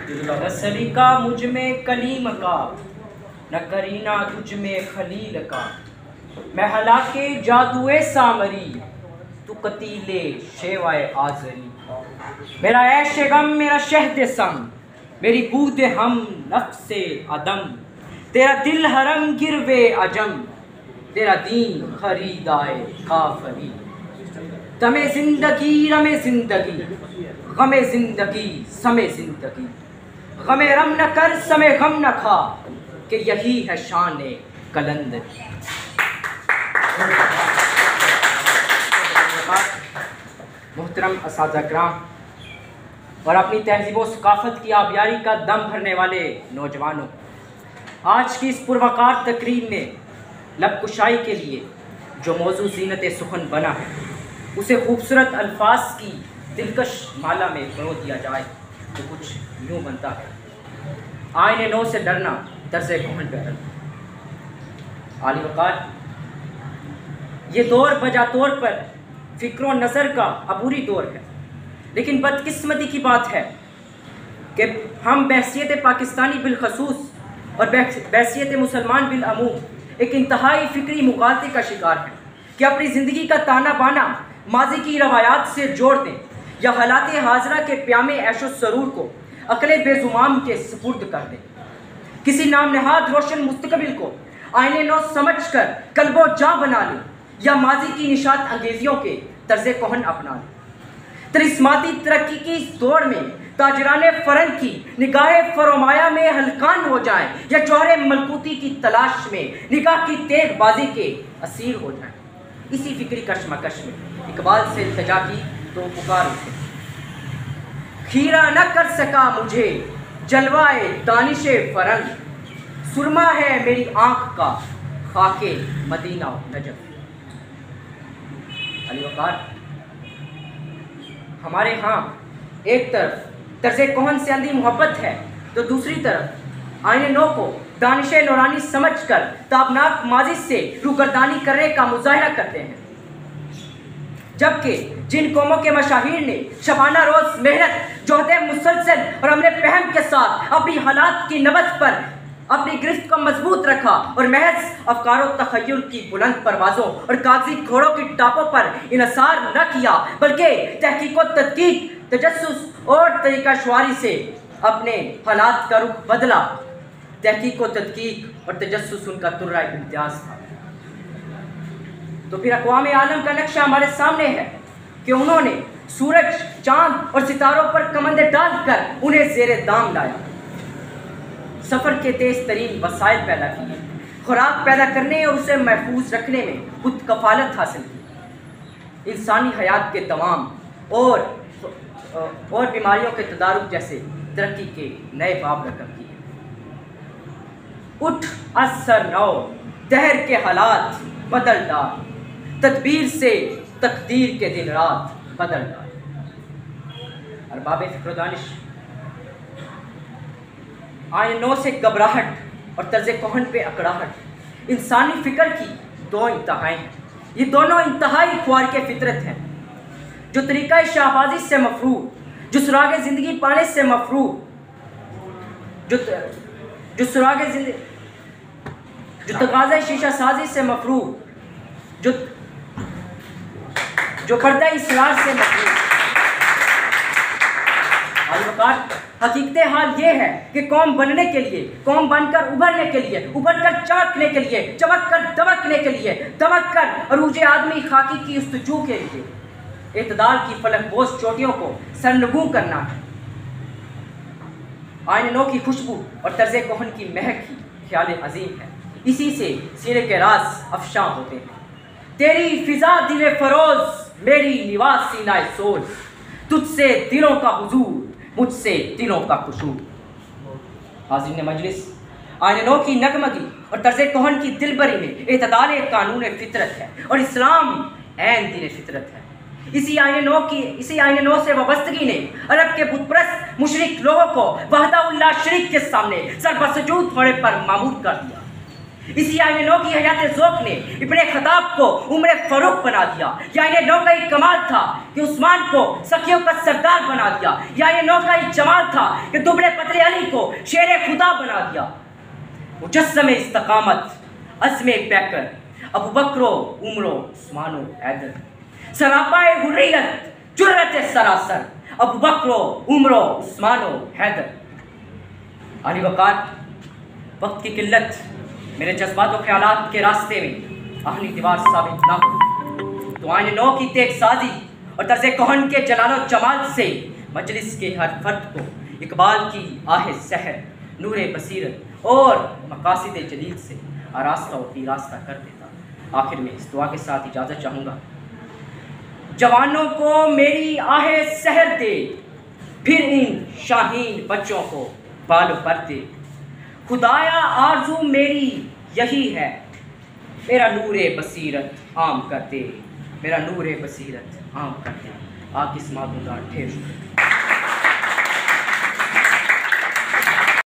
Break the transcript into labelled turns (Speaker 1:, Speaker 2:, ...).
Speaker 1: असली का मुझ में कलीम का, न करीना तुझ में खलील का। मैं हलाके जादुए सामरी, तू कतीले शेवाए आजरी। मेरा ऐशे गम मेरा शहद सम, मेरी बूद हम नफ्से अदम। तेरा दिल हरम गिरवे अजम, तेरा दीन खरीदाए काफरी। तमे जिंदगी रमे जिंदगी, गमे जिंदगी समे जिंदगी। गमे रम न कर समे गम न खा, कि यही है शान कलंदर। मोहतरम असातिज़ा-ए-किराम और अपनी तहज़ीब व सकाफ़त की आबियारी का दम भरने वाले नौजवानों, आज की इस पुरवकार तकरीर में लब कुशाई के लिए जो मौजू ज़ीनत सुखन बना है, उसे खूबसूरत अल्फाज की दिलकश माला में परो दिया जाए तो कुछ यूँ बनता है। आईने नौ से डरना, तर्ज़े कोहन पे डरना। आली वक़ार, ये दौर बजा तौर पर फ़िक्र व नज़र का अबूरी दौर है, लेकिन बदकिस्मती की बात है कि हम बहसियत पाकिस्तानी बिलखसूस और बहसियत मुसलमान बिलअमूम एक इंतहाई फ़िक्री मुगालते का शिकार हैं कि अपनी ज़िंदगी का ताना बाना माजी की रवायात से जोड़ दें या हालात हाजरा के प्यामे ऐशो सरूर को अकले बेजुमाम के सुपुर्द कर दें। किसी नाम नहाद रोशन मुस्तकबिल को आईने नौ समझ कर कल्बो जा बना लें या माजी की निशात अंगेजियों के तर्ज़े कोहन अपना लें। तरिस्माती तरक्की की इस दौड़ में ताजराने फ़रंग की निगाहे फरोमाया में हलकान हो जाएं या जौहरे मलकूती की तलाश में निगाह की तेग बाजी के असीर हो जाएं। इसी फिक्री कशमकश में इकबाल से इल्तिजा की तो पुकार उठे। खीरा न कर सका मुझे जलवाए दानिशे फरंग, सुरमा है मेरी आँख का खाके मदीना नजफ। अली वक़ार, हमारे यहाँ एक तरफ तर्ज़े कोहन से अंधी मोहब्बत है तो दूसरी तरफ आईने नौ को दानिशे नौरानी समझकर ताबनाक माजी से रूगर्दानी करने का मुजाहिरा करते हैं। जबकि जिन कौमों के मशाहिर ने शबाना रोज़ मेहनत, जोहदे मुसलसल और अमले फहम के साथ अपनी हालात की नबज़ पर अपनी गिरफ्त को मजबूत रखा और महज अफकारो तखय्युल की बुलंद परवाज़ों और कागजी घोड़ों की टापों पर इनसार न किया, बल्कि तहकीक व तदकीक, तजस्सुस और तरीक़ाशुआरी से अपने हालात का रुख बदला। तहकीक व तदकीक और तजस्सुस उनका तुर्रा इम्तियाज़ था। तो फिर अक़वाम आलम का नक्शा हमारे सामने है कि उन्होंने सूरज, चाँद और सितारों पर कमंदे डालकर उन्हें ज़ेरे दाम लाया। सफ़र के तेज़ तरीन वसाइल पैदा किए, खुराक पैदा करने और उसे महफूज रखने में खुद कफ़ालत हासिल की। इंसानी हयात के तमाम और बीमारियों के तदारुक जैसे तरक्की के नए बाब रकम किए। उठ असर नौ, दहर के हालात बदल डाल, तदबीर से तकदीर के दिन रात बदल डाल। अरबाब फ़िक्र दानिश, आईने नौ से घबराहट और तर्ज़े कोहन पे अकड़ाहट इंसानी फ़िक्र की दो इंतहाएँ हैं। ये दोनों इंतहाई ख्वार के फितरत हैं, जो तरीक़ा शाहबाजी से मफरू, जो सुराग ज़िंदगी पाने से मफरू, जो सुराग ज़िंदगी, जो तकाज़ा शीशा साजी से मफरू, जो पर्दा इसरार से मफरू। हकीकत हाल ये है कि कौम बनने के लिए, कौम बनकर उभरने के लिए, उभर कर चमकने के लिए, चमक कर दमकने के लिए, दमक कर अरूज आदमी खाकी की उस्तजू के लिए इत्तदाल की फलकबोज चोटियों को सरनगू करना है। आईने नौ की खुशबू और तर्ज़े कोहन की महक ही ख्याल अजीम है। इसी से सीने के राज अफशां होते हैं। तेरी फिजा दिले फरोज, मेरी निवास सीनाए सोज, तुझसे दिलों का हुजूर, मुझसे दिलों का कुशूर। हाज़िरीन मजलिस, आईने नौ की नगमगी और तर्ज़े कोहन की दिलबरी में एतदाल कानून फितरत है और इस्लाम ऐन दीन फितरत है। इसी आईने नौ से वाबस्तगी ने अरब के बुतप्रस्त मुशरिक लोगों को वहदाहुल्लाह शरीक के सामने सर बसजूद होने पर मामूर कर दिया। इसी आईने नौ की हयात ज़ौक़ ने इब्ने खताब को उम्र फ़ारूक बना दिया। या आईने नौ का ही कमाल था कि उस्मान को सखियों का सरदार बना दिया। या आईने नौ का ही जमाल था कि दुबले पतले अली को शेर खुदा बना दिया। मुजस्सम इस्तकामत अज़्म पैकर अबू बकरो उमरो उस्मानो हैदर, सरापाए हुर्रियत जुर्रत सरासर अबू बकरो उमरो उस्मानो हैदर। अली वक़ार, वक्त की किल्लत मेरे जज्बात और ख्यालात के रास्ते में आहनी दीवार साबित ना हो तो आईने नौ की तेज साजी और तर्ज़े कोहन के जलालो जमाल से मजलिस के हर फर्द को इकबाल की आहे सहर, नूरे बसीरत और मकासिद जलील से आरास्ता और पीरास्ता कर देता। आखिर में इस दुआ के साथ इजाज़त चाहूँगा। जवानों को मेरी आहे सहर दे, फिर इन शाहीन बच्चों को बाल पर दे। खुदाया आरज़ू मेरी यही है, मेरा नूरे बसीरत आम कर दे, मेरा नूरे बसीरत आम कर दे। आपकी समात ढेर शुक्रिया।